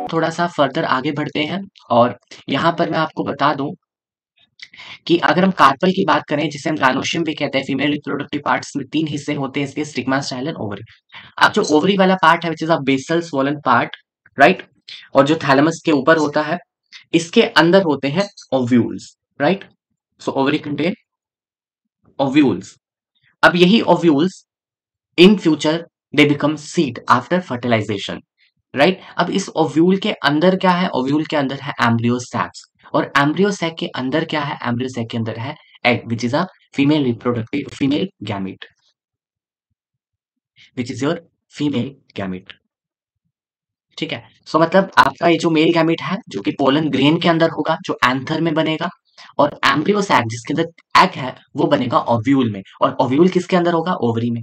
थोड़ा सा फर्दर आगे बढ़ते हैं और यहाँ पर मैं आपको बता दूं कि अगर हम कार्पल की बात करें, जिसे हम गानोशियम भी कहते हैं, फीमेल रिप्रोडक्टिव पार्ट्स में 3 हिस्से होते हैं इसके, स्टिग्मा, स्टाइल एंड ओवरी। अब जो ओवरी वाला पार्ट है, which is a basal swollen part, right, और जो थैलेमस के ऊपर होता है, इसके अंदर होते हैं ovules, right. So ovary contain ovules. अब यही ovules in future they become seed after fertilisation, right. अब इस ओव्यूल के अंदर क्या है? ओव्यूल के अंदर है एम्ब्रियो सैक्स, और एम्ब्रियो सैक के अंदर क्या है? एम्ब्रियो सैक के अंदर है egg, which is a female reproductive female gamete, which is your female gamete. ठीक है। सो मतलब आपका ये जो मेल गैमीट है, जो कि पोलन ग्रेन के अंदर होगा, जो एंथर में बनेगा, और एम्ब्रियो सैक जिसके अंदर एग है, वो बनेगा ओव्यूल में, और ओव्यूल किसके अंदर होगा? ओवरी में,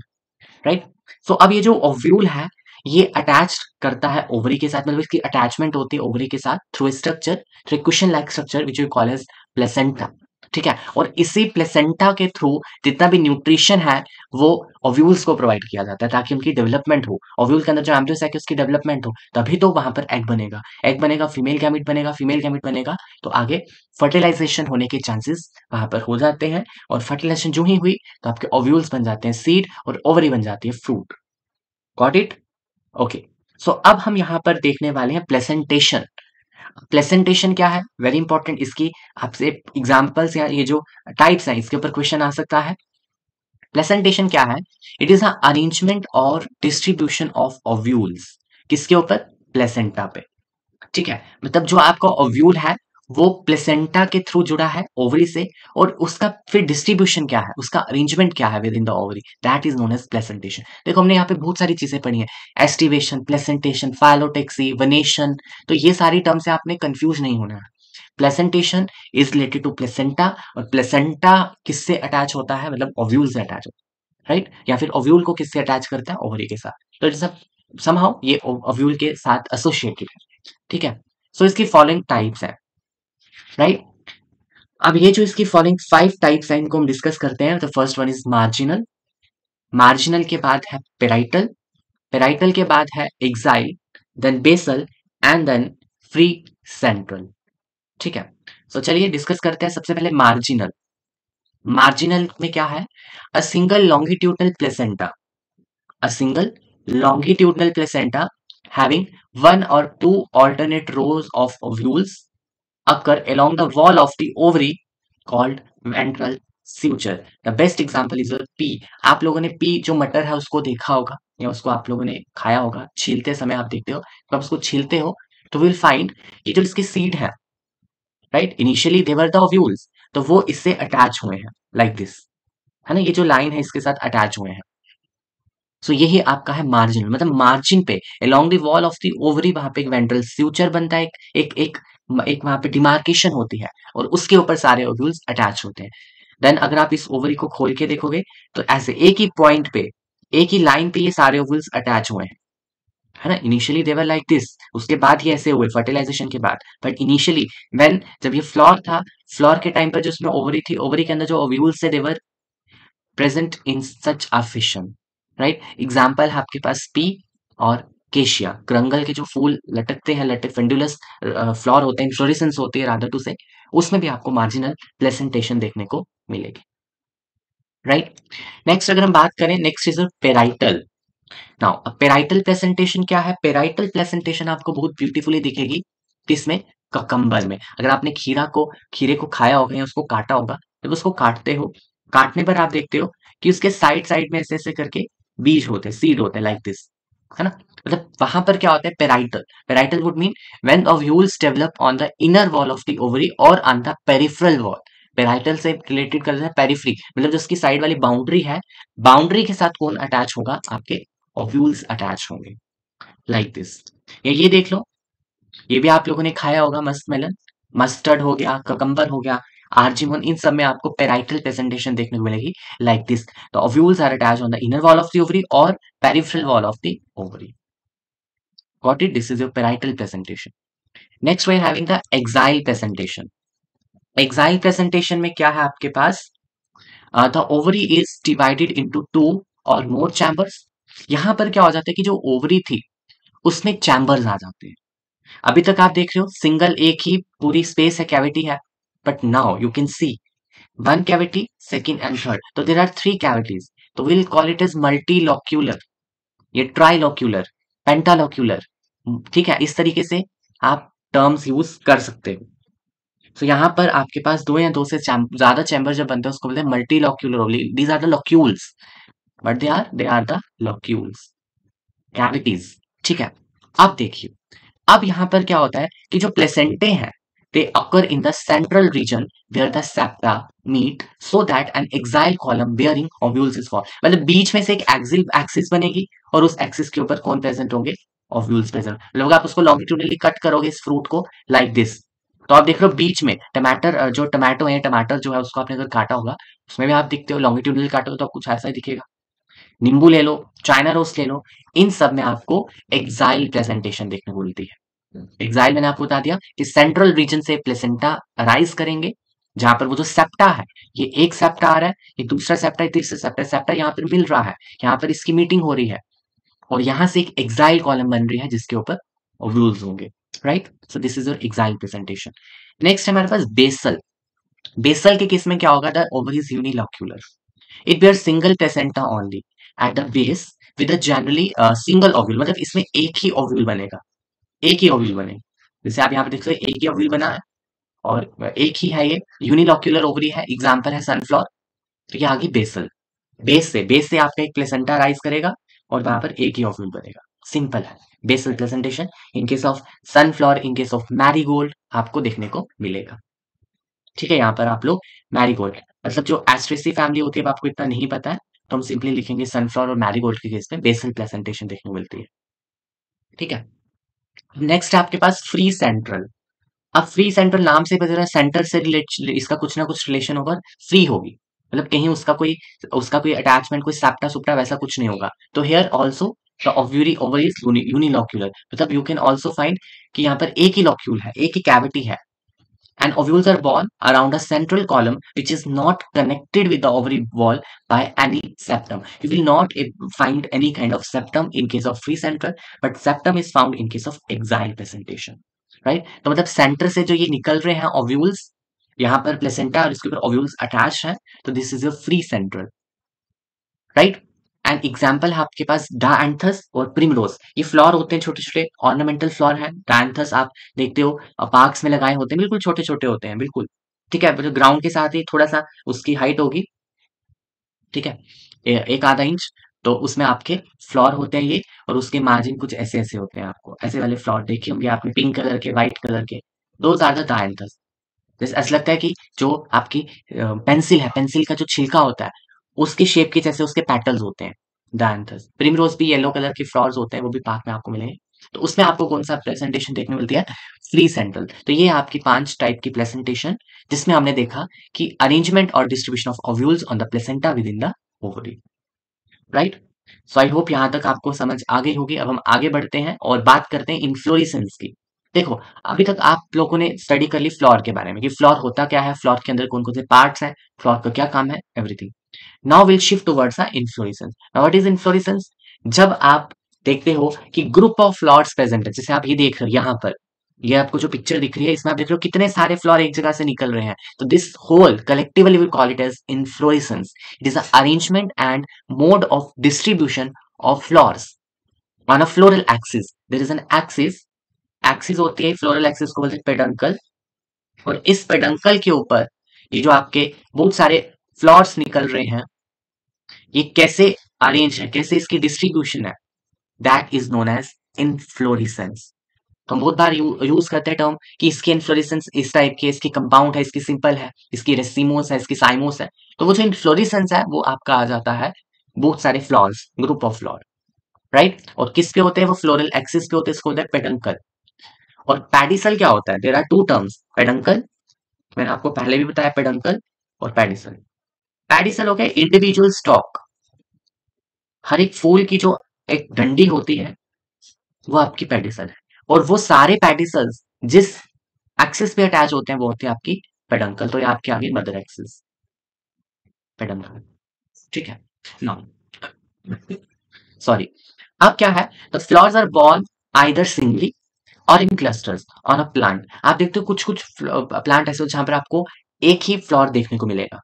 राइट। सो अब ये जो ओव्यूल है, ये अटैच करता है ओवरी के साथ, मतलब इसकी अटैचमेंट होती है ओवरी के साथ through structure, through question like structure which we call as placenta. ठीक है। और इसी प्लेसेंटा के थ्रू जितना भी न्यूट्रिशन है, वो ओव्यूल्स को प्रोवाइड किया जाता है ताकि उनकी डेवलपमेंट हो। ओव्यूल के अंदर जो एम्ब्रियो साइक है उसकी डेवलपमेंट हो, तभी तो वहां पर एग बनेगा। एग बनेगा, फीमेल गैमिट बनेगा, फीमेल गैमिट बनेगा, तो आगे फर्टिलाइजेशन होने के चांसेस वहां पर हो जाते हैं। और फर्टिलाइजेशन जो ही हुई तो आपके ओव्यूल्स बन जाते हैं सीड, और ओवरी बन जाती है फ्रूट। Got it? ओके। सो अब हम यहाँ पर देखने वाले हैं प्लेसेंटेशन। प्लेसेंटेशन क्या है? Very important. इसकी आपसे एग्जांपल्स या ये जो टाइप्स हैं, इसके ऊपर क्वेश्चन आ सकता है। प्लेसेंटेशन क्या है? इट इज अ अरेंजमेंट और डिस्ट्रीब्यूशन ऑफ ओव्यूल्स। किसके ऊपर? प्लेसेंटा पे। ठीक है। मतलब जो आपका ओव्यूल है, वो प्लेसेंटा के थ्रू जुड़ा है ओवरी से, और उसका फिर डिस्ट्रीब्यूशन क्या है, उसका अरेंजमेंट क्या है within the ovary, that is known as placentation. देखो हमने यहाँ पे बहुत सारी चीजें पढ़ी है, एस्टिवेशन, प्लेसेंटेशन, फाइलोटेक्सी, वनेशन, तो ये सारी टर्म से आपने कंफ्यूज नहीं होना है। Placentation is related to placenta, और प्लेसेंटा किससे अटैच होता है? मतलब ओव्यूल से अटैच होता है, राइट। या फिर ओव्यूल को किससे अटैच करता है? ओवरी के साथ। तो इट्स समहाउ ये ओव्यूल के साथ एसोसिएटेड है। ठीक है। सो इसकी फॉलोइंग टाइप्स है, राइट। अब ये जो इसकी फॉलोइंग 5 टाइप्स है, इनको हम डिस्कस करते हैं। तो first one is marginal. Marginal के बाद है पेराइटल। पेराइटल के बाद है axile, then basal, and then free central. ठीक है। सो चलिए डिस्कस करते हैं। सबसे पहले मार्जिनल। मार्जिनल में क्या है? A single longitudinal placenta, a single longitudinal placenta having one or two alternate rows of ovules occur along the wall of the ovary called ventral suture. The best example is a pea. आप लोगों ने P जो मटर है उसको देखा होगा, या उसको आप लोगों ने खाया होगा, छीलते समय आप देखते हो, तो आप उसको छीलते हो तो विल फाइंड ये जो इसकी सीड है, right, initially they were the ovules, तो वो इससे अटैच हुए हैं लाइक दिस, है ना, ये जो लाइन है इसके साथ अटैच हुए हैं। सो यही आपका है मार्जिन, मतलब मार्जिन पे along the wall of the ovary वहां पे एक वेंट्रल फ्यूचर बनता है, एक एक एक वहां पे डिमार्केशन होती है, और उसके ऊपर सारे ओव्यूल्स अटैच होते हैं। देन अगर आप इस ओवरी को खोल के देखोगे तो ऐसे एक ही पॉइंट पे, एक ही लाइन पे ये सारे ओव्यूल्स अटैच हुए हैं, है ना। इनिशियली देवर लाइक दिस, उसके बाद ये ऐसे हुए फर्टिलाइजेशन के बाद, बट इनिशियली व्हेन जब ये फ्लोर था, फ्लोर के टाइम पर जो उसमें ओवरी थी, ओवरी के अंदर जो ओव्यूल्स थे they were present in such a fission, right. Example है आपके पास पी और केशिया, क्रंगल के जो फूल लटकते हैं, लटक फेंडुलस फ्लावर होते हैं, इन्फ्लोरेसेंस होती है रादर टू से, उसमें भी आपको मार्जिनल प्लेसेंटेशन देखने को मिलेगी, राइट। नेक्स्ट अगर हम बात करें, next is parietal. Now parietal placentation क्या है? पेराइटल प्लेसेंटेशन आपको बहुत ब्यूटीफुली दिखेगी किसमें? ककम्बर में। अगर आपने खीरे को खाया होगा या उसको काटा होगा, जब उसको काटते हो, काटने पर आप देखते हो कि उसके साइड साइड में ऐसे ऐसे करके बीज होते हैं, सीड होते हैं लाइक दिस, है ना। मतलब वहां पर क्या होता है? Parietal. Parietal would mean when ovules develop on the inner wall of the ovary और on the peripheral wall. Parietal से रिलेटेड करते हैं पेरिफ्री, मतलब जो उसकी साइड वाली बाउंड्री है, बाउंड्री के साथ कौन अटैच होगा? आपके ओव्यूल्स अटैच होंगे लाइक दिस। या ये देख लो, ये भी आप लोगों ने खाया होगा, मस्क मेलन, मस्टर्ड हो गया, ककम्बर हो गया, आर्जिमोन, इन सब में आपको पेराइटल प्रेजेंटेशन देखने को मिलेगी like this. The ovules are attach on the inner wall of the ovary और peripheral wall of the ovary. Got it? This is your parietal presentation. Next we are having the axile presentation. Axile presentation में क्या है आपके पास? The ovary is divided into two और more chambers. यहां पर क्या हो जाता है कि जो ओवरी थी उसमें चैम्बर्स आ जाते हैं, अभी तक आप देख रहे हो सिंगल एक ही पूरी स्पेस है, कैविटी है, but now you can see one cavity, second and third, तो देर आर थ्री कैविटीज, तो विल कॉल इट एज मल्टीलॉक्यूलर, ये ट्राइलॉक्यूलर, पेंटालॉक्यूलर, ठीक है, इस तरीके से आप टर्म्स यूज कर सकते हो। तो यहाँ पर आपके पास दो या दो से ज्यादा चैम्बर जब बनते हैं उसको बोलते हैं multilocular, these are the locules, but they are the locules, cavities, ठीक है। अब देखिए, अब यहाँ पर क्या होता है कि जो प्लेसेंटे हैं they occur in the central region where the septa meet so that an axile column bearing ovules is form, मतलब बीच में से एक एक्सिल एक्सिस बनेगी और उस एक्सिस के ऊपर कौन प्रेजेंट होंगे, ओव्यूल्स प्रेजेंट, मतलब आप उसको लॉन्गिट्यूडनली कट करोगे इस फ्रूट को लाइक दिस, तो आप देख रहे हो बीच में टमाटर, जो टमाटो है, टमाटर जो है उसको आपने अगर काटा होगा उसमें भी आप दिखते हो, लॉन्गिट्यूडनली काटोगे तो आपको कुछ ऐसा ही दिखेगा। नींबू ले लो, चाइना रोस्ट ले लो, इन सब में आपको एक्साइल प्रेजेंटेशन देखने को मिलती है। एक्साइल मैंने आपको बता दिया कि सेंट्रल रीजन से प्लेसेंटा राइज करेंगे, जहां पर वो जो सेप्टा है, ये एक सेप्टा आ रहा है, ये दूसरा सेप्टा है, तीसरा सेप्टा, सेप्टा यहाँ पर मिल रहा है, यहाँ पर इसकी मीटिंग हो रही है, और यहाँ से एक एक्साइल कॉलम बन रही है जिसके ऊपर ओव्यूल्स होंगे, right. So this is your axile presentation. Next है हमारे पास बेसल। बेसल के केस में क्या होगा, the ovary is unilocular, it bears single placenta only at the base with a generally single ovule, मतलब इसमें एक ही ओव्यूल बनेगा, एक ही ओव्यूल बनेगा, जैसे आप यहाँ पे देख सकते हो एक ही ओव्यूल बना है और एक ही है, ये यूनिलॉक्यूलर ओवरी है, एग्जाम्पल है सनफ्लावर। तो ये आगे बेसल, बेस से आपका एक प्लेसेंटा राइज करेगा और वहां पर एक ही ओव्यूल बनेगा, सिंपल है। Basal presentation in case of sunflower, in case of marigold आपको देखने को मिलेगा, ठीक है। यहाँ पर आप लोग मैरीगोल्ड, मतलब जो एस्ट्रेसी फैमिली होती है, अब आपको इतना नहीं पता है तो हम सिंपली लिखेंगे सनफ्लावर और मैरीगोल्ड के केस में बेसल प्रेजेंटेशन देखने को मिलती है, ठीक है। नेक्स्ट है आपके पास फ्री सेंट्रल। अब फ्री सेंट्रल नाम से पता चला सेंटर से रिलेट, इसका कुछ ना कुछ रिलेशन होगा, फ्री होगी, मतलब कहीं उसका कोई अटैचमेंट, कोई सैप्टा सुप्टा वैसा कुछ नहीं होगा। तो here also the ovary is unilocular, मतलब यू कैन ऑल्सो फाइंड कि यहाँ पर एक ही लॉक्यूल है, एक ही कैविटी है, and ovules are born around a central column which is not connected with the ovary wall by any septum. You will not find any kind of septum in case of free central, but septum is found in case of axile presentation, right? तो मतलब centre से जो ये निकल रहे हैं ovules, यहाँ पर प्लेसेंटा और इसके ऊपर ओव्यूल्स अटैच है, तो this is your free central, right. And example है आपके पास डायंथस और प्रिमरोज, ये फ्लावर होते हैं छोटे छोटे, ऑर्नामेंटल फ्लावर है। डायंथस आप देखते हो पार्क्स में लगाए होते हैं, बिल्कुल छोटे छोटे होते हैं, बिल्कुल, ठीक है, जो ग्राउंड के साथ ही थोड़ा सा उसकी हाइट होगी, ठीक है, एक आधा इंच, तो उसमें आपके फ्लावर होते हैं ये, और उसके मार्जिन कुछ ऐसे ऐसे होते हैं, आपको ऐसे वाले फ्लावर देखे होंगे आपने, पिंक कलर के, व्हाइट कलर के, दोज आर द डायंथस। जैसे ऐसा लगता है कि जो आपकी पेंसिल है, पेंसिल का जो छिलका होता है उसके शेप के जैसे उसके पेटल्स होते हैं डायंथस। प्रिमरोज भी येलो कलर के फ्लावर्स होते हैं, वो भी पार्क में आपको मिलेंगे। तो उसमें आपको कौन सा प्रेजेंटेशन देखने मिलती है, फ्री सेंट्रल। तो ये आपकी 5 टाइप की प्रेजेंटेशन, जिसमें हमने देखा कि अरेंजमेंट और distribution of ovules on the placenta with in the ovary, right. So I hope यहाँ तक आपको समझ आ गई होगी। अब हम आगे बढ़ते हैं और बात करते हैं इन्फ्लोरेसेंस की। देखो, अभी तक आप लोगों ने स्टडी कर ली फ्लोर के बारे में कि फ्लोर होता क्या है, फ्लोर के अंदर कौन कौन से पार्ट्स हैं, फ्लोर का क्या काम है, everything. Now will shift towards inflorescence. Now what is inflorescence, जब आप देखते हो कि ग्रुप ऑफ फ्लावर्स प्रेजेंट है, जैसे आप ये देख रहे हो यहाँ पर, ये आपको जो पिक्चर दिख रही है इसमें आप देख रहे हो कितने सारे फ्लावर एक जगह से निकल रहे हैं, तो this whole collectively will call it as inflorescence. It is the arrangement and mode of distribution of flowers on a floral axis. There is an axis, axis होती है फ्लोरल एक्सिस को बोलते हैं पेडंकल, और इस पेडंकल के ऊपर ये जो आपके बहुत सारे फ्लावर्स निकल रहे हैं, ये कैसे अरेंज है, कैसे इसकी डिस्ट्रीब्यूशन है, that is known as inflorescence. तो हम बहुत बार यूज करते हैं टर्म कि इसकी इन्फ्लोरेसेंस इस टाइप की, इसकी कंपाउंड है, इसकी सिंपल है, इसकी रेसिमोस है, इसकी साइमोस है। तो वो जो इन्फ्लोरेसेंस है वो आपका आ जाता है बहुत सारे flowers, group of flower, right. और किस पे होते हैं वो, फ्लोरल एक्सिस पे होते हैं, इसको होता है पेडंकल। और पैडिसल क्या होता है, there are two terms, peduncle, मैंने आपको पहले भी बताया, पेडंकल और पैडिसल। पैडिसल हो गया इंडिविजुअल स्टॉक, हर एक फूल की जो एक डंडी होती है वो आपकी पेडिसल है, और वो सारे पेडिसल्स जिस एक्सिस पे अटैच होते हैं वो होते हैं आपकी पेडंकल। तो ये आपके आगे मदर एक्सिस, पेडंकल, ठीक है। नाउ सॉरी, अब क्या है, the flowers are borne either singly or in clusters on a plant. आप देखते हो कुछ कुछ प्लांट ऐसे जहां पर आपको एक ही फ्लावर देखने को मिलेगा,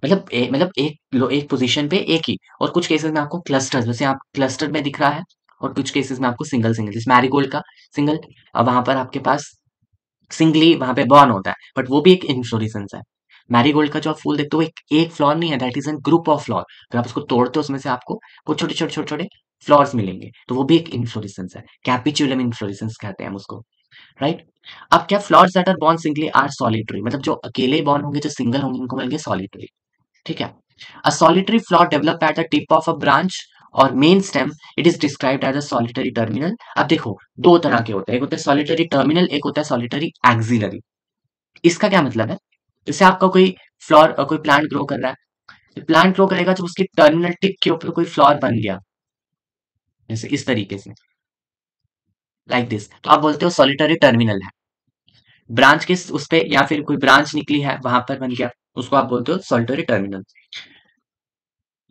मतलब एक पोजीशन पे एक ही, और कुछ केसेस में आपको क्लस्टर्स, जैसे आप क्लस्टर में दिख रहा है, और कुछ केसेस में आपको सिंगल सिंगल, जैसे मैरीगोल्ड का सिंगल, अब वहां पर आपके पास सिंगली वहां पे बॉर्न होता है, बट वो भी एक इन्फ्लोरेसेंस है। मैरीगोल्ड का जो आप फूल देखते हो, एक फ्लावर नहीं है, that is an group of flower. अगर आप उसको तोड़ते हो उसमें से आपको वो छोटे छोटे छोटे छोटे फ्लावर्स मिलेंगे, तो वो भी एक इन्फ्लोरेसेंस है। कैपिचुलम इन्फ्लोरेसेंस कहते हैं हम उसको, राइट। अब क्या, flowers that are borne singly are solitary, मतलब जो अकेले बॉर्न होंगे, जो सिंगल होंगे, उनको मिलेंगे सॉलिटरी, ठीक है। A solitary flower develop at the tip of a branch और main stem, it is described as a solitary terminal. अब देखो, दो तरह के होते हैं, एक होता है सॉलिटरी टर्मिनल, एक होता है सॉलिटरी एक्सिलरी। इसका क्या मतलब है, जैसे आपका कोई फ्लावर, कोई प्लांट ग्रो कर रहा है, प्लांट ग्रो करेगा जब उसकी टर्मिनल टिप के ऊपर कोई फ्लावर बन गया, जैसे इस तरीके से, लाइक दिस, तो आप बोलते हो सॉलिटरी टर्मिनल है। ब्रांच के उस पे, या फिर कोई ब्रांच निकली है वहां पर बन गया, उसको आप बोलते हो सॉलिटरी टर्मिनल।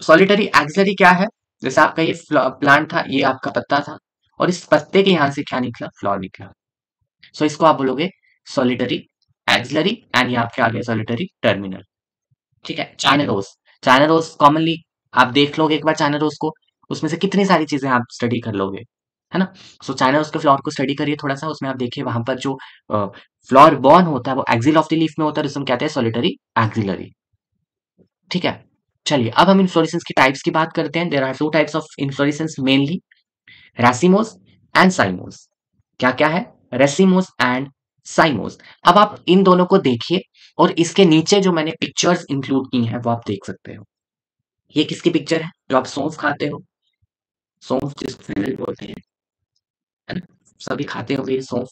सॉलिटरी एक्सिलरी क्या है, जैसे आपका ये प्लांट था, ये आपका पत्ता था, और इस पत्ते के यहां से क्या निकला, फ्लावर निकला, सो इसको आप बोलोगे सॉलिटरी एक्सिलरी, एंड ये आपके आ गया सॉलिटरी टर्मिनल, ठीक है। China rose, China rose commonly आप देख लोगे एक बार चाइना रोज को, उसमें से कितनी सारी चीजें आप स्टडी कर लोगे, है ना। सो चाइना रोज के फ्लावर को स्टडी करिए थोड़ा सा, उसमें आप देखिए वहां पर जो फ्लावर बॉर्न होता है वो एक्सिल ऑफ द लीफ में होता है, जिसमें कहते हैं सॉलिटरी एक्सिलरी, ठीक है। चलिए अब हम इन्फ्लोरेसेंस की टाइप्स की बात करते हैं। There are two types of inflorescence mainly, racemose and cymose. क्या क्या है, रेसिमोस एंड साइमोस। अब आप इन दोनों को देखिए, और इसके नीचे जो मैंने पिक्चर्स इंक्लूड की हैं वो आप देख सकते हो। ये किसकी पिक्चर है, जो आप सौंफ खाते हो, सौंफ जिसको फेवरेट बोलते हैं, है ना, सभी खाते हो ये सौंफ।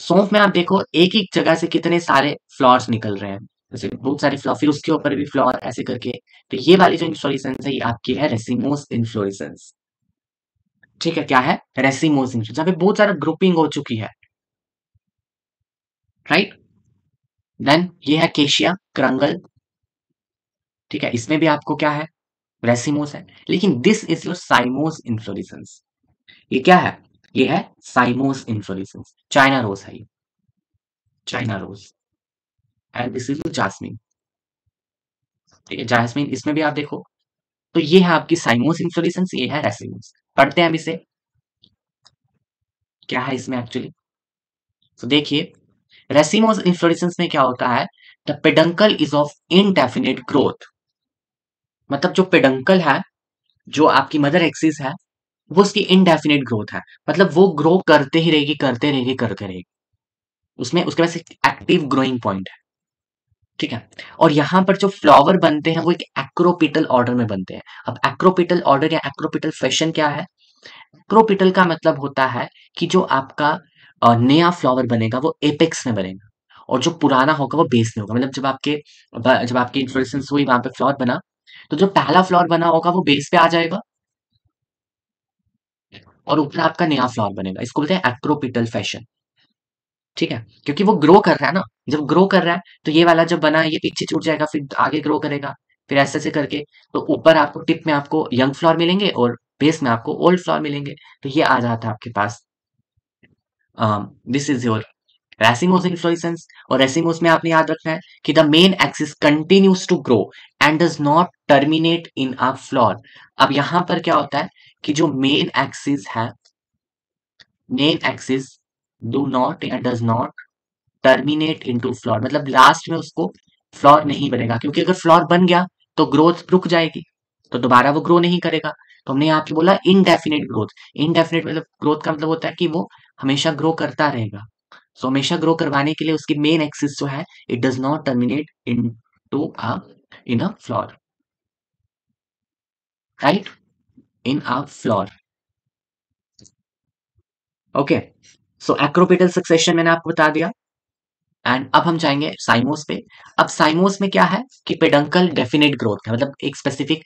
सौंफ में आप देखो एक एक जगह से कितने सारे फ्लावर्स निकल रहे हैं, जैसे बहुत सारे फ्लावर, फिर उसके ऊपर भी फ्लावर ऐसे करके। तो ये वाली जो इन्फ्लोरेसेंस है, ये आपकी है रेसिमोस इन्फ्लोरेसेंस, ठीक है। क्या है, रेसिमोस इन्फ्लोरेसेंस, जहाँ पे बहुत सारा ग्रुपिंग हो चुकी है, राइट। देन ये है केशिया क्रंगल, ठीक है, इसमें भी आपको क्या है, रेसिमोस है। लेकिन दिस इज योर साइमोस इन्फ्लोरेसेंस, ये क्या है, ये है साइमोस इन्फ्लोरेसेंस, चाइना रोज है ये, China rose, and this is jasmine, ठीक है, जास्मिन, इसमें भी आप देखो, तो ये है आपकी साइमोस इन्फ्लोरेसेंस, ये है रेसिमोस। पढ़ते हैं अब इसे, क्या है इसमें एक्चुअली। तो देखिए, रेसिमोस इन्फ्लोरेसेंस में क्या होता है, the peduncle is of indefinite growth, मतलब जो पेडंकल है, जो आपकी मदर एक्सिस है, वो उसकी इनडेफिनिट ग्रोथ है, मतलब वो ग्रो करते ही रहेगी, करते रहेगी, करते रहेगी, उसमें उसके पास एक एक्टिव ग्रोइंग पॉइंट है, ठीक है। और यहाँ पर जो फ्लावर बनते हैं वो एक एक्रोपिटल ऑर्डर में बनते हैं। अब एक्रोपिटल ऑर्डर या एक्रोपिटल फैशन क्या है, एक्रोपिटल का मतलब होता है कि जो आपका नया फ्लावर बनेगा वो एपेक्स में बनेगा, और जो पुराना होगा वो बेस में होगा, मतलब जब आपकी इन्फ्लोरेसेंस हुई वहां पे फ्लावर बना, तो जो पहला फ्लावर बना होगा वो बेस पे आ जाएगा, और ऊपर आपका नया फ्लावर बनेगा, इसको बोलते हैं एक्रोपिटल फैशन, ठीक है। क्योंकि वो ग्रो कर रहा है ना, जब ग्रो कर रहा है तो ये वाला जब बना है ये पीछे छूट जाएगा, फिर आगे ग्रो करेगा, फिर ऐसे ऐसे करके, तो ऊपर आपको टिप में आपको यंग फ्लावर मिलेंगे, और बेस में आपको ओल्ड फ्लावर मिलेंगे, तो ये आ जाता है आपके पास। This is your racemose inflorescence. और रेसिमोस में आपने याद रखना है कि the main axis continues to grow and does not terminate in a flower. अब यहां पर क्या होता है कि जो मेन एक्सिस है, मेन एक्सिस डू नॉट या does not terminate into flower, मतलब लास्ट में उसको फ्लॉर नहीं बनेगा, क्योंकि अगर फ्लॉर बन गया तो ग्रोथ रुक जाएगी, तो दोबारा वो ग्रो नहीं करेगा। तो हमने यहाँ पे बोला इनडेफिनिट ग्रोथ, इनडेफिनिट मतलब ग्रोथ का मतलब होता है कि वो हमेशा ग्रो करता रहेगा। सो हमेशा ग्रो करवाने के लिए उसकी मेन एक्सिस जो है, it does not terminate into a in a flower, right, in a flower, okay. So acropetal succession मैंने आपको बता दिया, एंड अब हम जाएंगे साइमोस पे। अब साइमोस में क्या है कि पेडंकल डेफिनेट ग्रोथ है, मतलब एक स्पेसिफिक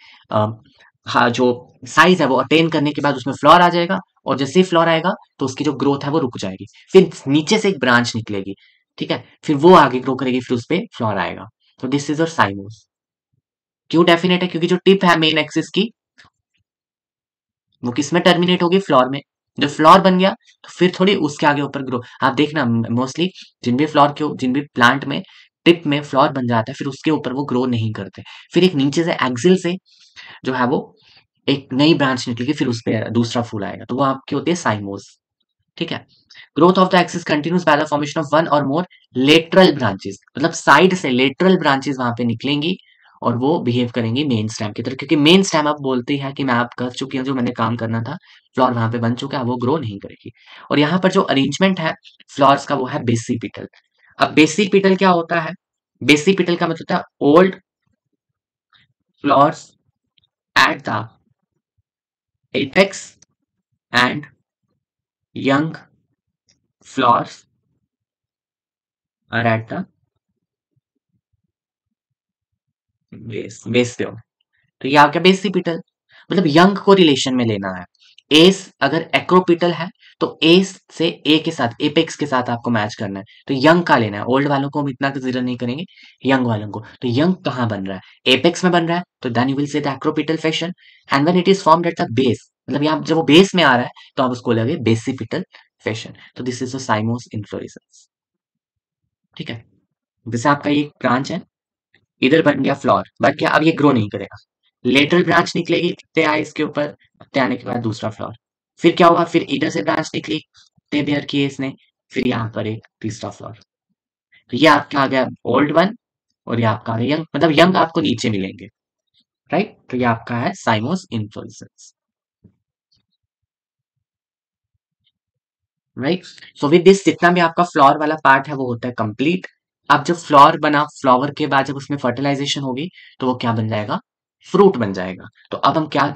हाँ, जो साइज है वो अटेन करने के बाद उसमें फ्लोर आ जाएगा, और जैसे ही फ्लोर आएगा तो उसकी जो ग्रोथ है वो रुक जाएगी, फिर नीचे से एक ब्रांच निकलेगी, ठीक है, फिर वो आगे ग्रो करेगी, फिर उस पर फ्लोर आएगा। तो दिस इज और साइमोस। क्यों डेफिनेट है, क्योंकि जो टिप है मेन एक्सिस की, वो किस में टर्मिनेट होगी, फ्लोर में, जब फ्लावर बन गया तो फिर थोड़ी उसके आगे ऊपर ग्रो, आप देखना मोस्टली जिन भी प्लांट में टिप में फ्लावर बन जाता है फिर उसके ऊपर वो ग्रो नहीं करते, फिर एक नीचे से एक्सिल से जो है वो एक नई ब्रांच निकलेगी, फिर उस पे दूसरा फूल आएगा, तो वो आपकी होती है साइमोस। ठीक है। Growth of the axis continuous by the formation of one और मोर लेटरल ब्रांचेस, मतलब साइड से लेटरल ब्रांचेस वहां पे निकलेंगी और वो बिहेव करेंगी मेन स्टेम की तरह, क्योंकि मेन स्टेम अब बोलती है कि मैं आप कर चुकी हूँ जो मैंने काम करना था, फ्लोर वहां पे बन चुका है, वो ग्रो नहीं करेगी। और यहाँ पर जो अरेंजमेंट है फ्लोर्स का वो है बेसिपिटल। अब बेसिपिटल क्या होता है? बेसिपिटल का मतलब होता है old floors at the apex and young flowers are at the base पे हो। तो ये आ गया बेसिपिटल, मतलब यंग को रिलेशन में लेना है। एस अगर एक्रोपिटल है तो एस से ए के साथ एपेक्स के साथ आपको मैच करना है, तो यंग का लेना है। ओल्ड वालों को हम इतना कंसीडर नहीं करेंगे, यंग वालों को। तो यंग कहाँ बन रहा है? एपेक्स में बन रहा है, तो then you will say the acropetal fashion. And when it is formed at the base, मतलब यहाँ जब वो बेस में आ रहा है तो आप उसको लगे बेसिपिटल फैशन। तो दिस इज द साइमोस इन्फ्लोरेसेंस। ठीक है। जैसे आपका ये ब्रांच है, इधर बन गया फ्लोर, बट क्या अब ये ग्रो नहीं करेगा, लेटरल ब्रांच निकलेगी, पत्ते आए इसके ऊपर, पत्ते आने के बाद दूसरा फ्लोर, फिर क्या होगा, फिर इधर से ब्रांच निकली, पत्ते बेयर किए इसने, फिर यहाँ पर एक तीसरा फ्लोर। तो ये आपका आ गया ओल्ड वन, और ये आपका आ गया यंग, मतलब यंग आपको नीचे मिलेंगे, राइट। तो ये आपका है साइमोस inflorescence, right. So with this जितना भी आपका फ्लावर वाला पार्ट है वो होता है कंप्लीट। अब जब फ्लावर बना, फ्लावर के बाद जब उसमें फर्टिलाइजेशन होगी तो वो क्या बन जाएगा? फ्रूट बन जाएगा। तो अब हम क्या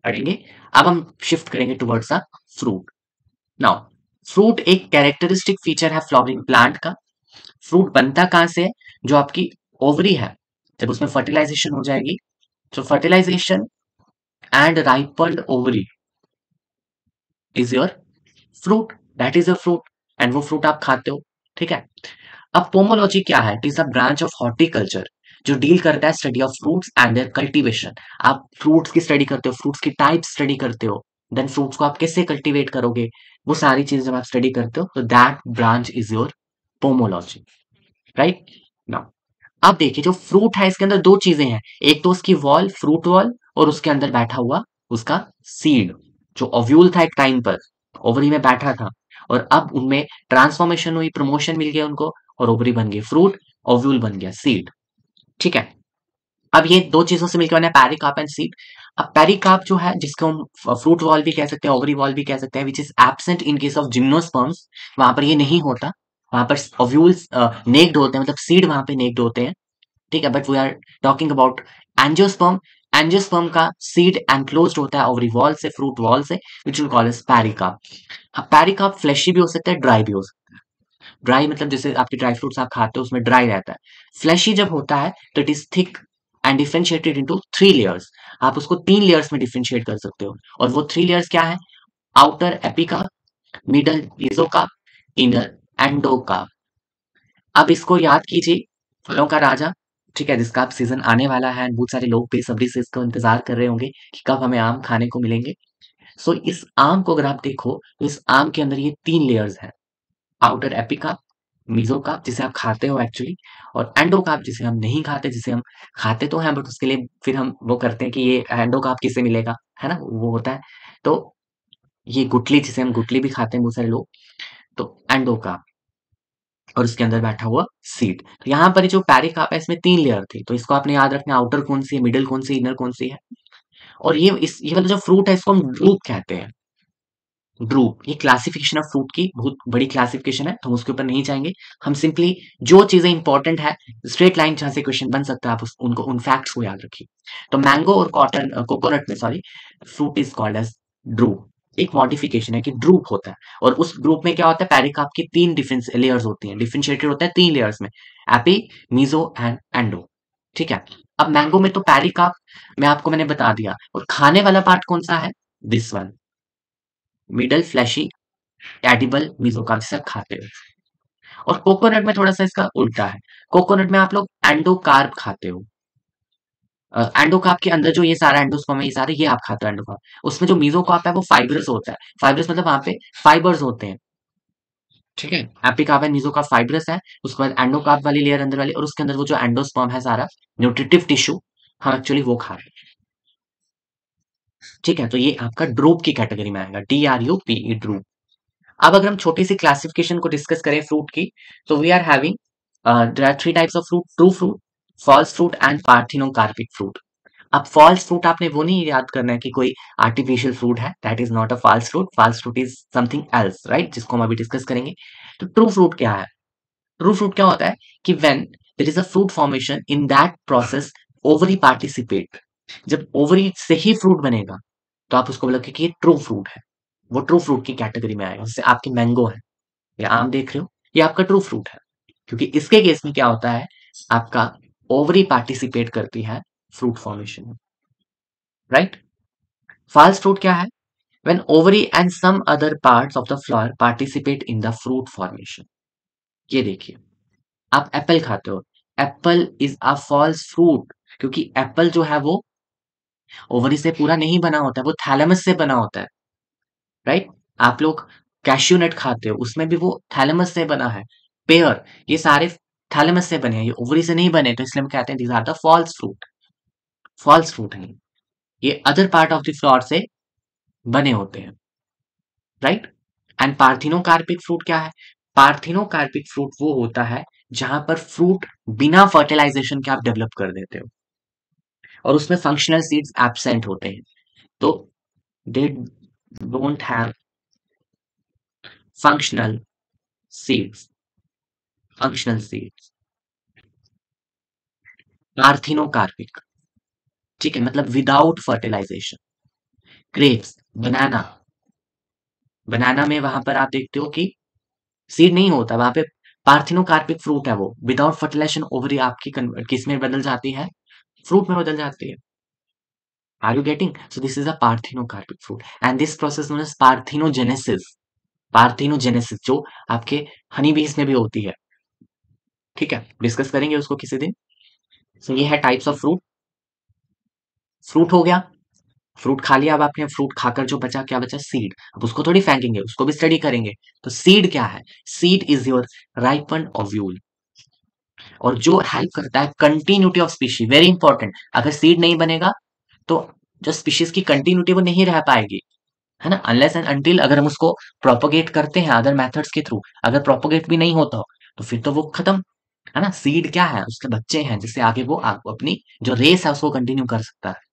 करेंगे? अब हम शिफ्ट करेंगे towards a fruit. Now fruit एक कैरेक्टरिस्टिक फीचर है फ्लावरिंग प्लांट का। फ्रूट बनता कहाँ से है? जो आपकी ओवरी है, जब उसमें फर्टिलाइजेशन हो जाएगी, तो fertilization and ripened ovary is your fruit, that is a fruit, and वो फ्रूट आप खाते हो। ठीक है। अब पोमोलॉजी क्या है? It is a branch of horticulture जो डील करता है study of fruits and their cultivation. आप फ्रूट्स की स्टडी करते हो, फ्रूट्स की टाइप स्टडी करते हो, देन फ्रूट्स को आप कैसे कल्टीवेट करोगे, वो सारी चीजें जब आप स्टडी करते हो तो that branch is your pomology, right. Now अब देखिए जो फ्रूट है इसके अंदर दो चीजें हैं, एक तो उसकी वॉल, फ्रूट वॉल, और उसके अंदर बैठा हुआ उसका सीड, जो ओव्यूल था एक टाइम पर, ओवरी में बैठा था, और अब उनमें ट्रांसफॉर्मेशन हुई, प्रमोशन मिल गया उनको, और ओवरी बन गई फ्रूट, ओव्यूल बन गया सीड। ठीक है। अब ये दो चीजों से मिलकर बना पेरिकार्प एंड सीड। अब पेरिकार्प जो है, जिसको हम फ्रूट वॉल भी कह सकते हैं, ओवरी वॉल भी कह सकते हैं, which is absent in case of gymnosperms, वहां पर ये नहीं होता, वहां पर ओव्यूल्स नेक्ड होते हैं, मतलब सीड वहां पे नेक्ड होते हैं। ठीक है। But we are talking about angiosperm. Angiosperm का सीड एनक्लोज्ड होता है ओवरी वॉल से, फ्रूट वॉल से, which will call as pericarp. Pericarp fleshy भी हो सकता है, ड्राई भी हो सकता है। ड्राई मतलब जैसे आपके ड्राई फ्रूट्स आप खाते हो उसमें ड्राई रहता है। फ्लैशी जब होता है तो it is thick and differentiated into 3 layers. आप उसको 3 लेयर्स में डिफरेंशिएट कर सकते हो, और वो 3 लेयर्स क्या है? Outer Epica, middle mesocarp, inner endocarp. अब इसको याद कीजिए, फलों का राजा। ठीक है। जिसका अब सीजन आने वाला है, बहुत सारे लोग बेसब्री से इसको इंतजार कर रहे होंगे कि कब हमें आम खाने को मिलेंगे। सो इस आम को अगर आप देखो तो इस आम के अंदर ये 3 लेयर्स हैं, आउटर एपिका, मेसोकार्प जिसे आप खाते हो एक्चुअली, और एंडोकार्प जिसे हम नहीं खाते, जिसे हम खाते तो हैं बट उसके लिए फिर हम वो करते हैं कि ये एंडोकार्प किसे मिलेगा, है ना, वो होता है। तो ये गुठली, जिसे हम गुठली भी खाते हैं बहुत सारे लोग, तो एंडोकार्प, और उसके अंदर बैठा हुआ सीड। तो यहाँ पर जो पेरिकार्प है इसमें 3 लेयर थी, तो इसको आपने याद रखना, आउटर कौन सी है, मिडिल कौन सी, इनर कौन सी है। और ये वाला जो फ्रूट है इसको हम ड्रूप कहते हैं। ड्रूप, ये क्लासिफिकेशन ऑफ फ्रूट की बहुत बड़ी क्लासिफिकेशन है, तो हम उसके ऊपर नहीं जाएंगे। हम सिंपली जो चीजें इंपॉर्टेंट है, स्ट्रेट लाइन जहां से क्वेश्चन बन सकता है, आप उनको उन फैक्ट्स को याद रखिए। तो मैंगो और कॉटन कोकोनट में, sorry, fruit is called as drupe. एक मॉडिफिकेशन है कि ड्रूप होता है, और उस ग्रुप में क्या होता है, पेरिकार्प की 3 डिफरेंस लेयर्स होती हैं, डिफरेंशिएटेड होता है 3 लेयर्स में, एपी, मीजो एंड एंडो। ठीक है। अब मैंगो में तो पेरिकार्प में आपको मैंने बता दिया, और खाने वाला पार्ट कौन सा है? This one, middle fleshy edible mesocarp, जिसे आप खाते हो। और कोकोनट में थोड़ा सा इसका उल्टा है, कोकोनट में आप लोग एंडोकार्प खाते हो, एंडोकार्प के अंदर जो ये सारा एंडोस्पर्म है, ये सारे ये आप खाते हो एंडोकार्प। उसमें जो मीजोकार्प है वो फाइब्रस होता है। फाइब्रस मतलब वहां पे फाइबर्स होते हैं, ठीक है। एपिकार्प एंड मीजोकार्प फाइब्रस है, उसके बाद एंडोकार्प वाली लेयर अंदर वाली, और उसके अंदर वो जो एंडोस्पर्म है सारा न्यूट्रिटिव टिश्यू, हम एक्चुअली वो खा रहे हैं, ठीक है। तो ये आपका ड्रूप की कैटेगरी में आएगा, DRUPE, ड्रूप। अब अगर हम छोटी सी क्लासिफिकेशन को डिस्कस करें फ्रूट की, तो we are having there are three types of fruit: true fruit, false fruit and parthenocarpic fruit. अब फॉल्स फ्रूट आपने वो नहीं याद करना है कि कोई आर्टिफिशियल फ्रूट है, that is not a false fruit. False fruit is something else, right, जिसको हम अभी डिस्कस करेंगे। तो ट्रू फ्रूट क्या है? ट्रू फ्रूट क्या होता है कि when there is a fruit formation, in that process ovary participate. जब ओवरी से ही फ्रूट बनेगा तो आप उसको बोलोगे कि ये ट्रू फ्रूट है, वो ट्रू फ्रूट की कैटेगरी में आएगा। जैसे आपके मैंगो है या आम देख रहे हो, ये आपका ट्रू फ्रूट है, क्योंकि इसके केस में क्या होता है, आपका ओवरी पार्टिसिपेट करती है फ्रूट फॉर्मेशन में, राइट। फॉल्स फ्रूट क्या है? When ovary and some other parts of the flower participate in the fruit formation. ये देखिए, आप एप्पल खाते हो, apple is a false fruit, क्योंकि एप्पल जो है वो ओवरी से पूरा नहीं बना होता है, वो थैलेमस से बना होता है, राइट। आप लोग कैश्यू नट खाते हो, उसमें भी वो थैलेमस से बना है। पेयर, ये सारे थैलेमस से बने हैं, ये ओवरी से नहीं बने, तो इसलिए हम कहते हैं these are the false fruit. False fruit नहीं, ये other part of the flower से बने होते हैं, राइट। एंड पार्थिनोकार्पिक फ्रूट क्या है? पार्थिनोकार्पिक फ्रूट वो होता है जहां पर फ्रूट बिना फर्टिलाइजेशन के आप डेवलप कर देते हो, और उसमें फंक्शनल सीड्स एब्सेंट होते हैं, तो they don't have functional seeds. Functional seeds parthenocarpic, ठीक है, मतलब विदाउट फर्टिलाइजेशन। ग्रेप्स, बनाना, बनाना में वहां पर आप देखते हो कि सीड नहीं होता, वहां पे पार्थिनोकार्पिक फ्रूट है, वो विदाउट फर्टिलाइजेशन ओवरी आपकी किस में बदल जाती है? फ्रूट में बदल जाती है। Are you getting? So this is a parthenocarpic fruit and this process known as parthenogenesis. Parthenogenesis जो आपके हनी बीज में भी होती है, ठीक है, डिस्कस करेंगे उसको किसी दिन। सो ये है टाइप्स ऑफ फ्रूट। फ्रूट हो गया, फ्रूट खा लिया, अब आपने फ्रूट खाकर जो बचा, क्या बचा? सीड। अब उसको थोड़ी फेंकेंगे, उसको भी स्टडी करेंगे। तो सीड क्या है? Seed is your ripen ovule, और जो हेल्प करता है continuity of species, very important. अगर सीड नहीं बनेगा तो जो स्पीशीज की कंटिन्यूटी वो नहीं रह पाएगी, है ना, अनलेस एंड अनटिल अगर हम उसको प्रोपोगेट करते हैं अदर मेथड्स के थ्रू। अगर प्रोपोगेट भी नहीं होता हो तो फिर तो वो खत्म, है ना। सीड क्या है? उसके बच्चे हैं, जिससे आगे वो अपनी जो रेस है उसको कंटिन्यू कर सकता है।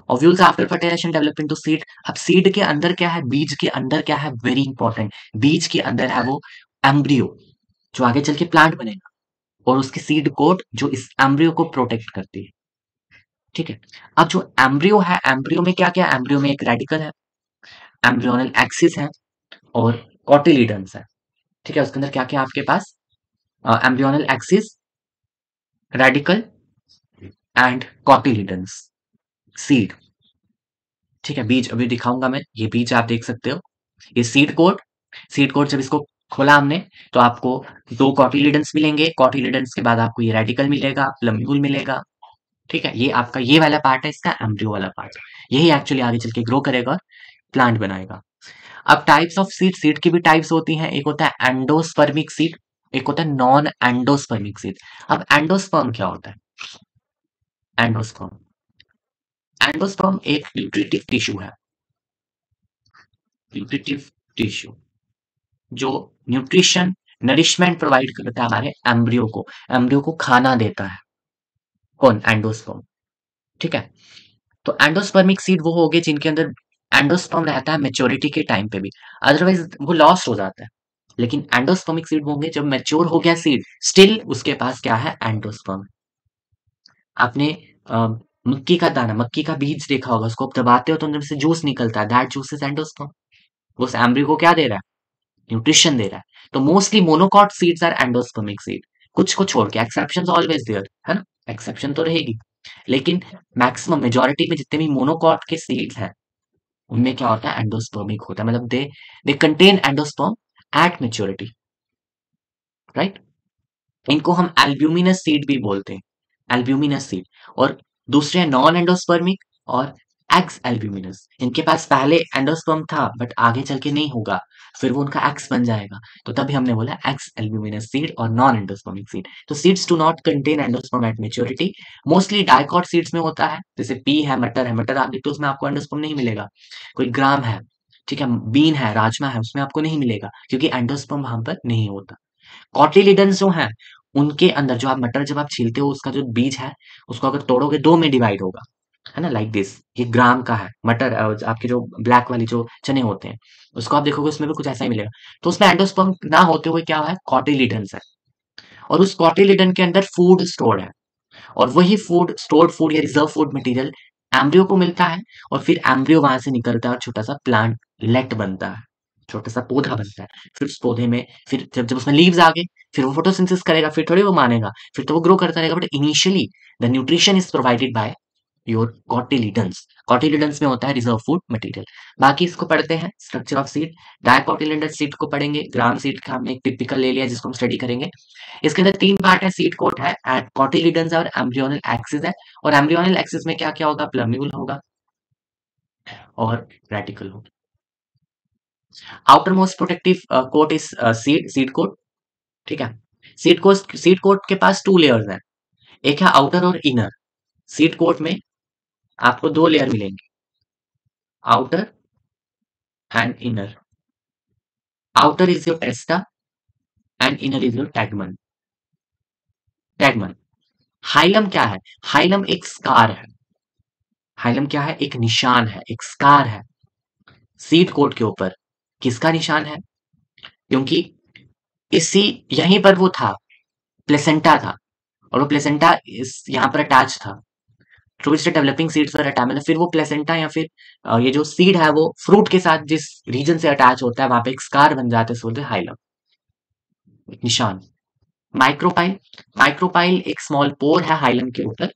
Ovules after fertilisation develop into seed. अब सीड के अंदर क्या है? बीज के अंदर क्या है? वेरी इंपॉर्टेंट, बीज के अंदर है वो एम्ब्रियो, जो आगे चल के प्लांट बनेगा, और उसकी सीड कोट जो इस एम्ब्रियो को प्रोटेक्ट करती है, ठीक है। अब जो एम्ब्रियो है, एम्ब्रियो में क्या क्या है? एम्ब्रियो में एक रेडिकल है, एम्ब्रियोनल एक्सिस है, और कॉटिलीडन्स है, ठीक है। उसके अंदर क्या क्या आपके पास? Embryonal axis, radicle and cotyledons, seed, ठीक है। बीज अभी दिखाऊंगा मैं, ये बीज आप देख सकते हो, ये सीड कोट। सीड कोट जब इसको खोला हमने तो आपको दो कॉटिलीडन्स मिलेंगे, कॉटिलीडन्स के बाद आपको ये रेडिकल मिलेगा, प्लम्ब्यूल मिलेगा, ठीक है। ये आपका ये वाला पार्ट है, इसका एम्ब्रियो वाला पार्ट, यही एक्चुअली आगे चल के ग्रो करेगा और प्लांट बनाएगा। अब टाइप्स ऑफ सीड, सीड की भी टाइप्स होती हैं, एक होता है एंडोस्पर्मिक सीड, एक होता है नॉन एंडोस्पर्मिक सीड। अब एंडोस्पर्म क्या होता है? एंडोस्पर्म, एंडोस्पर्म एक न्यूट्रिटिव टिश्यू है, न्यूट्रिटिव टिश्यू जो न्यूट्रिशन, नरिशमेंट प्रोवाइड करता है हमारे एम्ब्रियो को, एम्ब्रियो को खाना देता है। कौन? एंडोस्पर्म, ठीक है। तो एंडोस्पर्मिक सीड वो हो गए जिनके अंदर एंडोस्पर्म रहता है मेच्योरिटी के टाइम पे भी, अदरवाइज वो लॉस्ट हो जाता है। लेकिन एंडोस्पर्मिक सीड वो होंगे जब मैच्योर हो गया सीड, स्टिल उसके पास क्या है? एंडोस्पर्म। आपने मक्की का दाना, मक्की का बीज देखा होगा, उसको आप दबाते हो तो अंदर से जूस निकलता है, दैट जूस इज एंडोस्पर्म। वो उस एम्ब्रियो को क्या दे रहा है? न्यूट्रिशन दे रहा है। तो mostly monocot seeds are endospermic seed, कुछ को छोड़ के, एक्सेप्शंस ऑलवेज देयर, है ना, एक्सेप्शन तो रहेगी, लेकिन मैक्सिमम मेजोरिटी में जितने भी मोनोकॉट के सीड्स हैं उनमें क्या होता है? एंडोस्पर्मिक होता है, मतलब they contain endosperm eight maturity, right. इनको हम एल्ब्यूमिनस सीड भी बोलते हैं, एल्ब्यूमिनस सीड। और दूसरे हैं नॉन एंडोस्पर्मिक और एक्स एल्ब्यूमिनस। इनके पास पहले एंडोस्पर्म था बट आगे चल के नहीं होगा, फिर वो उनका एक्स बन जाएगा, तो तभी हमने बोला एक्स एल्ब्यूमिनस सीड और नॉन एंडोस्पर्मिक सीड। तो seeds do not contain endosperm eight maturity. Mostly dicot seeds में होता है, जैसे पी है, मटर आप देखते हो उसमें आपको एंडोस्पर्म नहीं मिलेगा। कोई ग्राम है, ठीक है, बीन है, राजमा है, उसमें आपको नहीं मिलेगा क्योंकि एंडोस्पर्म वहां पर नहीं होता। कॉटिलिडन्स जो हैं, उनके अंदर जो आप मटर जब आप छीलते हो उसका जो बीज है, उसको अगर तोड़ोगे 2 में डिवाइड होगा, है ना? Like this. ये ग्राम का है। मटर आपके जो ब्लैक वाली जो चने होते हैं, उसको आप देखोगे उसमें भी कुछ ऐसा ही मिलेगा। तो उसमें एंडोस्पर्म ना होते हुए क्या है? कॉटिलिडन्स है। और उस कॉटिलिडन के अंदर फूड स्टोर्ड है। और वही फूड, स्टोर्ड फूड या रिजर्व फूड मटेरियल एम्ब्रियो को मिलता है, और फिर एम्ब्रियो वहां से निकलता है और छोटा सा प्लांट लेट बनता है, छोटा सा पौधा बनता है। फिर उस पौधे में, फिर जब जब उसमें लीव्स आ गए, फिर वो फोटोसिंथेसिस करेगा, फिर थोड़ी वो मानेगा, फिर तो वो ग्रो करता रहेगा, but initially the nutrition is provided by your cotyledons. Cotyledons में होता है रिजर्व फूड मटेरियल। बाकी इसको पढ़ते हैं, स्ट्रक्चर ऑफ सीड। डायकोटिलिडन्स सीड को पढ़ेंगे, ग्राम सीड का हमने एक टिपिकल ले लिया जिसको हम स्टडी करेंगे। इसके अंदर 3 पार्ट है, सीड कोट है, कॉटिलिडन्स है और एम्ब्रियोनल एक्सिस है। और एम्ब्रियोनल एक्सिस में क्या क्या होगा? प्लम्यूल होगा और रेटिकल होगा। Outermost protective coat is seed coat, ठीक है। सीड कोट के पास 2 लेयर्स हैं, एक है आउटर और इनर। सीड कोट में आपको 2 लेयर मिलेंगे, outer and inner. Outer is your testa and inner is your tegmen. Tegmen. Hilum क्या है? हाइलम एक स्कार है। हाइलम क्या है? एक निशान है, एक स्कार है सीड कोट के ऊपर। किसका निशान है? क्योंकि इसी, यहीं पर वो था, प्लेसेंटा था, और वो प्लेसेंटा इस यहाँ पर अटैच था। थ्रू इट्स डेवलपिंग सीड्स पर अटैच, मतलब फिर वो प्लेसेंटा या फिर ये जो सीड है वो फ्रूट के साथ जिस रीजन से अटैच होता है वहां पे एक स्कार बन जाता है, सो बोलते हैं हाइलम, एक निशान। माइक्रोपाइल। माइक्रोपाइल एक स्मॉल पोर है हाइलम के ऊपर,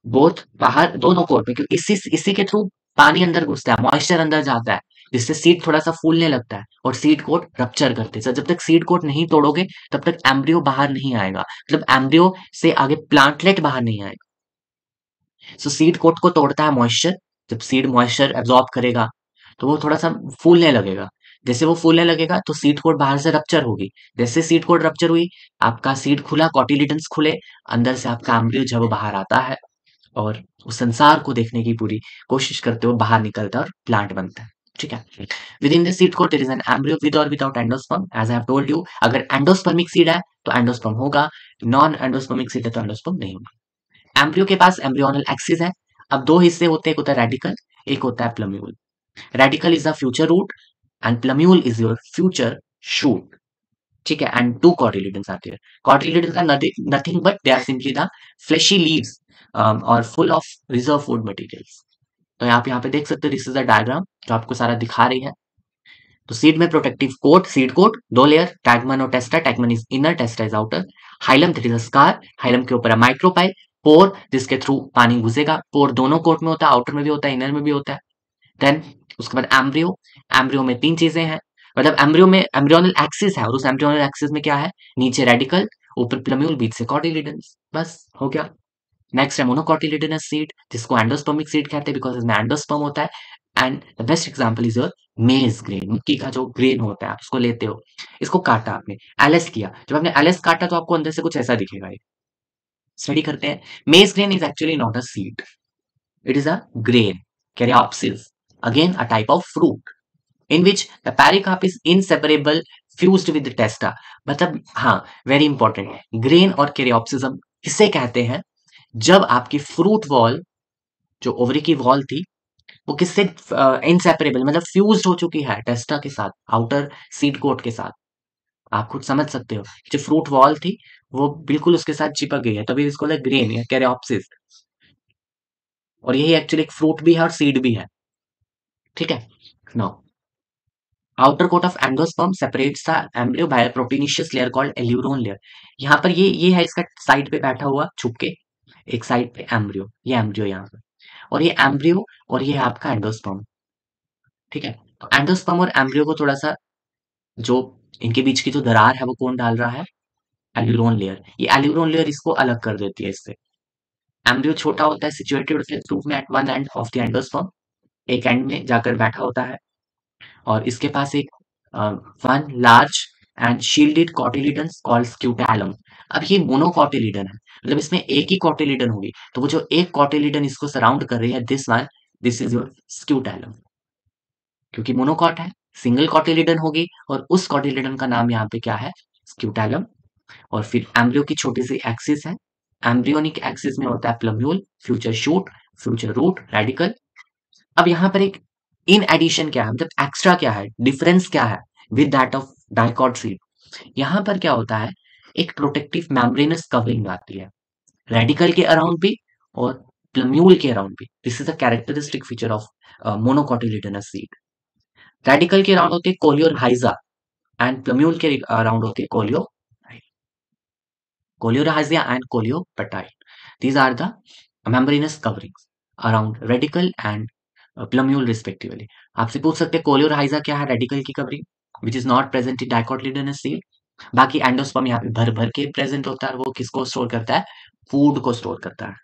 बोथ बाहर दोनों कोट में, क्योंकि इसी इसी के थ्रू पानी अंदर घुसता है, मॉइस्चर अंदर जाता है, जिससे सीड थोड़ा सा फूलने लगता है और सीड कोट रप्चर करते हैं। जब तक सीड कोट नहीं तोड़ोगे तब तक एम्ब्रियो बाहर नहीं आएगा, मतलब एम्ब्रियो से आगे प्लांटलेट बाहर नहीं आएगा। सो सीड कोट को तोड़ता है मॉइस्चर। जब सीड मॉइस्चर एब्जॉर्ब करेगा तो वो थोड़ा सा फूलने लगेगा। जैसे वो फूलने लगेगा तो सीड कोट बाहर से रप्चर होगी। जैसे सीड कोट रप्चर हुई, आपका सीड खुला, कॉटिलिडन्स खुले, अंदर से आपका एम्ब्रियो जब बाहर आता है और उस संसार को देखने की पूरी कोशिश करते हुए बाहर निकलता है और प्लांट बनता है, ठीक है। Within the seed coat there is an embryo with or without endosperm, as I have told you. अगर एंडोस्पर्मिक सीड है तो एंडोस्पर्म होगा, नॉन एंडोस्पर्मिक सीड है तो एंडोस्पर्म नहीं होगा। एम्ब्रियो के पास एम्ब्रियोनल एक्सिस है। अब 2 हिस्से होते हैं, एक होता है रेडिकल, एक होता है plumule. Radicle is the future root and plumule is your future shoot, ठीक है। एंड 2 cotyledons आते हैं। Cotyledons are nothing but they are simply the fleshy leaves और full of reserve food materials। तो आप यहाँ पे देख सकते हो, दिस इज अ डायग्राम जो आपको सारा दिखा रही है। तो सीड में protective coat, seed coat 2 layer, tegmen और testa. Tegmen is inner, testa is outer. Hilum that is a scar, hilum के ऊपर है माइक्रोपाइल, पोर जिसके थ्रू पानी घुसेगा। पोर दोनों कोट में होता है, आउटर में भी होता है, इनर में भी होता है। देन उसके बाद एम्ब्रियो। एम्ब्रियो में 3 चीजें हैं, मतलब एम्ब्रियो में एम्ब्रियोनल एक्सिस है और उस एम्ब्रियोनल एक्सिस में क्या है? नीचे रेडिकल, ऊपर प्लम्यूल, बीच से कॉटिलिडन्स, बस हो गया। नेक्स्ट है मोनोकॉटिलिडनस सीड, जिसको एंडोस्पर्मिक सीड कहते हैं बिकॉज इसमें एंडोस्पर्म होता है। And the best example is your मेज ग्रेन, मक्की का जो ग्रेन होता है आप उसको लेते हो, इसको काटा आपने, एलएस किया, जब आपने एलएस काटा तो आपको अंदर से कुछ ऐसा दिखेगा। स्टडी करते हैं। मेज grain is actually not a seed, it is a grain, caryopsis, again a type of fruit in which the pericarp is inseparable fused with the testa। मतलब हाँ, वेरी इंपॉर्टेंट, ग्रेन और कैरियोप्सिस किसे कहते हैं? जब आपकी फ्रूट वॉल, जो ovary की वॉल थी, वो किससे इनसेपरेबल, मतलब फ्यूज्ड हो चुकी है टेस्टा के साथ, आउटर सीड कोट के साथ। आप खुद समझ सकते हो, जो फ्रूट वॉल थी वो बिल्कुल उसके साथ चिपक गई है, तभी इसको ग्रेन या कैरियोप्सिस। और यही एक्चुअली एक फ्रूट भी है और सीड भी है, ठीक है। Now outer coat of endosperm separates the embryo by a proteinaceous layer called aleurone layer. यहाँ पर ये है इसका साइड पे बैठा हुआ छुप के, एक साइड पे एम्ब्रियो, ये एम्ब्रियो यहाँ पे, और ये एम्ब्रियो, और ये है आपका एंडोस्पर्म, ठीक है। तो एंडोस्पर्म और एम्ब्रियो को थोड़ा सा, जो इनके बीच की जो दरार है वो कौन डाल रहा है? Aleurone layer. ये एल्यूरोन लेयर इसको अलग कर देती है इससे। एम्ब्रियो छोटा होता है, सिचुएटेड होता है ग्रुप में at one end of the endosperm, एक एंड में जाकर बैठा होता है, और इसके पास एक one large and shielded cotyledon called scutellum. अब ये मोनोकॉटिलिडन है, मतलब इसमें एक ही कॉटिलिडन होगी, तो वो जो एक कॉटिलिडन इसको सराउंड कर रही है, this one, this is your scutellum. क्योंकि मोनोकॉट है, सिंगल कॉटिलिडन होगी, और उस कॉटिलिडन का नाम यहाँ पे क्या है, स्क्यूटैलम। और फिर एम्ब्रियो की छोटी सी एक्सिस है, एम्ब्रियोनिक एक्सिस में होता है plumule, future shoot, future root, radicle. अब यहाँ पर एक इन एडिशन क्या है, मतलब एक्स्ट्रा क्या है, डिफरेंस क्या है with that of dicot seed. यहाँ पर क्या होता है, एक प्रोटेक्टिव मेम्ब्रेनस कवरिंग आती है, रेडिकल के अराउंड भी और प्लम्यूल के अराउंड भी। This is a characteristic feature of monocotyledonous seed. Radical के अराउंड होते हैं कोलियोहाइजा, एंड प्लम्यूल के अराउंड होते हैं कोलियोहाइजा and कोलियोपेटाइल। These are the membranous coverings around radical and plumule respectively. आपसे पूछ सकते हैं कोलियोहाइजा क्या है, रेडिकल की covering, which is not present in dicotyledonous seed. बाकी एंडोस्पर्म यहाँ पे भर भर के प्रेजेंट होता है, वो किसको स्टोर करता है, फूड को स्टोर करता है।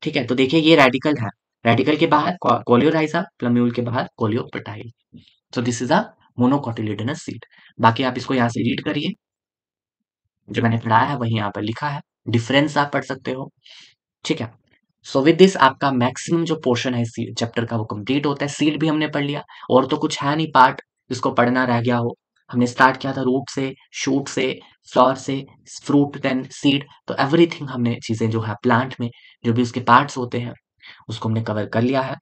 ठीक है, तो देखिए ये रेडिकल है, रेडिकल के बाहर कोलियोहाइजा, प्लम्यूल के बाहर coleoptile. So this is a monocotyledonous seed. बाकी आप इसको यहाँ से रीड करिए, जो मैंने पढ़ाया है वही यहाँ पर लिखा है, डिफरेंस आप पढ़ सकते हो। ठीक है, सो विद दिस आपका मैक्सिमम जो पोर्शन है चैप्टर का वो कंप्लीट होता है। सीड भी हमने पढ़ लिया, और तो कुछ है नहीं पार्ट जिसको पढ़ना रह गया हो। हमने स्टार्ट किया था रूट से, शूट से, फ्लावर से, फ्रूट, देन सीड। तो एवरीथिंग हमने चीजें जो है प्लांट में जो भी उसके पार्ट्स होते हैं उसको हमने कवर कर लिया है।